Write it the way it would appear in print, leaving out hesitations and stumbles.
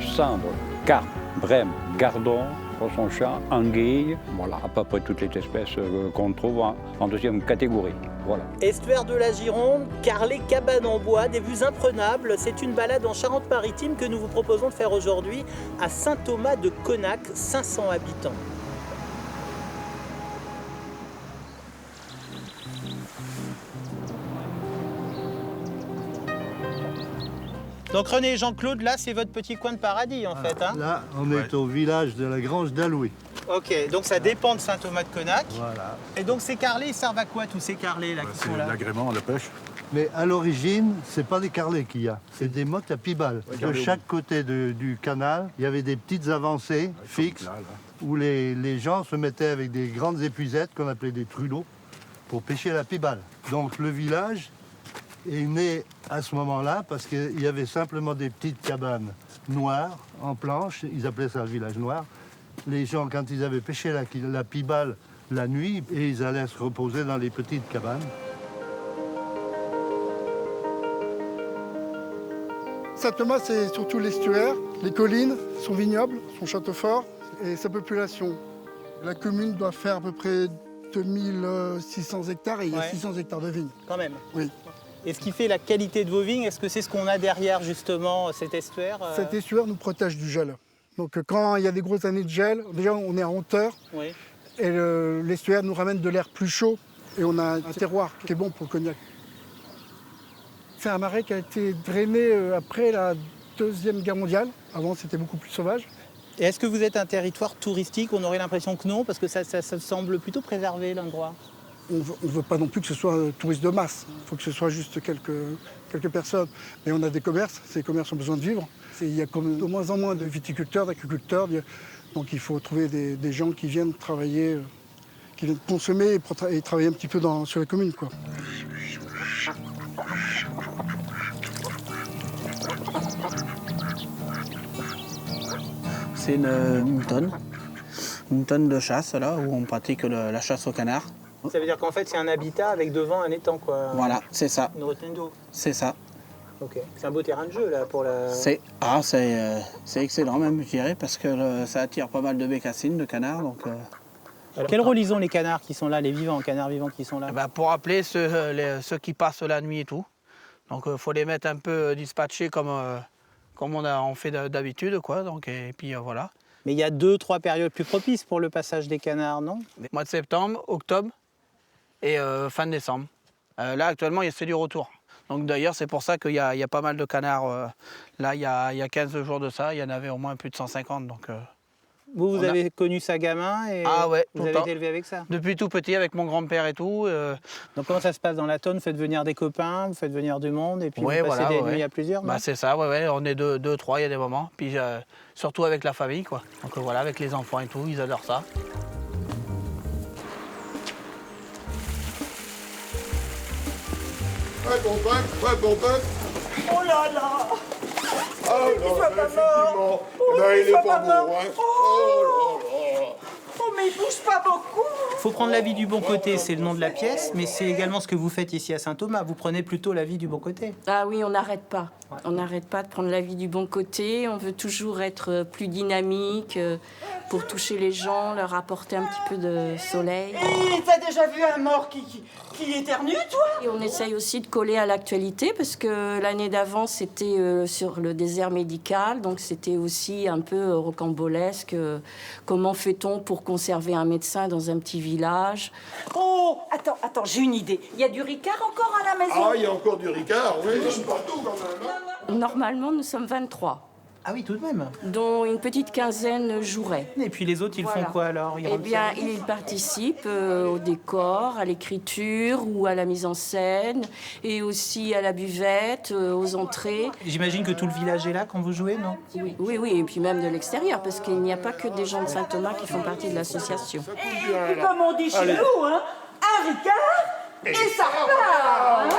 cendre, carpe, brème, gardon, poisson chat, anguille, voilà, à peu près toutes les espèces qu'on trouve en deuxième catégorie. Voilà. Estuaire de la Gironde, carrelé, cabane en bois, des vues imprenables. C'est une balade en Charente-Maritime que nous vous proposons de faire aujourd'hui à Saint-Thomas-de-Connac, 500 habitants. Donc René et Jean-Claude, là c'est votre petit coin de paradis en fait. Hein. Là, on est au village de la Grange d'Aloué. Ok, donc ça dépend de Saint-Thomas-de-Connac. Voilà. Et donc ces carrelés, ils servent à quoi tous ces carrelés là qui sont là? C'est l'agrément, la pêche. Mais à l'origine, c'est pas des carrelés qu'il y a, c'est des mottes à pibales. De chaque côté du canal, il y avait des petites avancées fixes où les gens se mettaient avec des grandes épuisettes qu'on appelait des trudeaux pour pêcher la pibale. Donc le village est né à ce moment-là parce qu'il y avait simplement des petites cabanes noires en planche, ils appelaient ça le village noir. Les gens, quand ils avaient pêché la pibale la nuit, et ils allaient se reposer dans les petites cabanes. Saint-Thomas, c'est surtout l'estuaire, les collines, son vignoble, son château fort et sa population. La commune doit faire à peu près 2600 hectares et il y a 600 hectares de vignes. Quand même. Oui. Et ce qui fait la qualité de vos vignes, est-ce que c'est ce qu'on a derrière justement cet estuaire Cet estuaire nous protège du gel. Donc quand il y a des grosses années de gel, déjà on est en hauteur Oui. et l'estuaire nous ramène de l'air plus chaud et on a un terroir qui est bon pour le cognac. C'est un marais qui a été drainé après la Deuxième Guerre mondiale. Avant c'était beaucoup plus sauvage. Et est-ce que vous êtes un territoire touristique? On aurait l'impression que non, parce que ça semble plutôt préservé l'endroit. On ne veut pas non plus que ce soit un touriste de masse. Il faut que ce soit juste quelques personnes. Mais on a des commerces, ces commerces ont besoin de vivre. Il y a de moins en moins de viticulteurs, d'agriculteurs. Donc il faut trouver des gens qui viennent travailler, qui viennent consommer et travailler un petit peu sur les communes, quoi. C'est une tonne de chasse, là, où on pratique la chasse au canard. Ça veut dire qu'en fait, c'est un habitat avec devant un étang, quoi. Voilà, c'est ça. Une retenue d'eau. C'est ça. Ok. C'est un beau terrain de jeu, là, pour la... C'est excellent, même, je dirais, parce que ça attire pas mal de bécassines, de canards, donc... Alors, quel rôle ils ont, les canards qui sont là, les canards vivants qui sont là? Pour appeler ceux qui passent la nuit et tout. Donc, il faut les mettre un peu dispatchés comme on fait d'habitude, quoi. Donc, et puis, voilà. Mais il y a 2-3 périodes plus propices pour le passage des canards, non? Mois de septembre, octobre et fin de décembre. Là, actuellement, c'est du retour. Donc d'ailleurs, c'est pour ça qu'il y a pas mal de canards. Là, il y a 15 jours de ça, il y en avait au moins plus de 150. Donc, vous avez connu ça gamin et ouais, vous avez été élevé avec ça? Depuis tout petit, avec mon grand-père et tout. Donc comment ça se passe dans la tonne? Vous faites venir des copains, vous faites venir du monde et puis vous passez des nuits à plusieurs? C'est ça, ouais. On est deux, trois, il y a des moments. Puis surtout avec la famille, quoi. Donc voilà, avec les enfants et tout, ils adorent ça. Ouais, bon bœuf. Oh là là! Il soit pas mort. Là, il est soit pas pas mort. mort, hein. Oh. Oh là là. Oh, mais il bouge pas beaucoup! Faut prendre la vie du bon côté, c'est le nom de la pièce, mais c'est également ce que vous faites ici à Saint-Thomas. Vous prenez plutôt la vie du bon côté. Ah oui, on n'arrête pas. On n'arrête pas de prendre la vie du bon côté. On veut toujours être plus dynamique pour toucher les gens, leur apporter un petit peu de soleil. Et t'as déjà vu un mort qui éternue, toi? Et on essaye aussi de coller à l'actualité parce que l'année d'avant, c'était sur le désert médical. Donc c'était aussi un peu rocambolesque. Comment fait-on pour conserver un médecin dans un petit village? Oh, attends, j'ai une idée. Il y a du Ricard encore à la maison? Ah, il y a encore du Ricard, oui. Je suis partout quand même. Normalement, nous sommes 23. Ah oui, tout de même. Dont une petite quinzaine joueraient. Et puis les autres, ils font quoi alors? Eh bien, ils participent au décor, à l'écriture ou à la mise en scène, et aussi à la buvette, aux entrées. J'imagine que tout le village est là quand vous jouez, non? Oui, et puis même de l'extérieur, parce qu'il n'y a pas que des gens de Saint-Thomas qui font partie de l'association. Et comme on dit chez nous, hein, un Ricard et ça repart!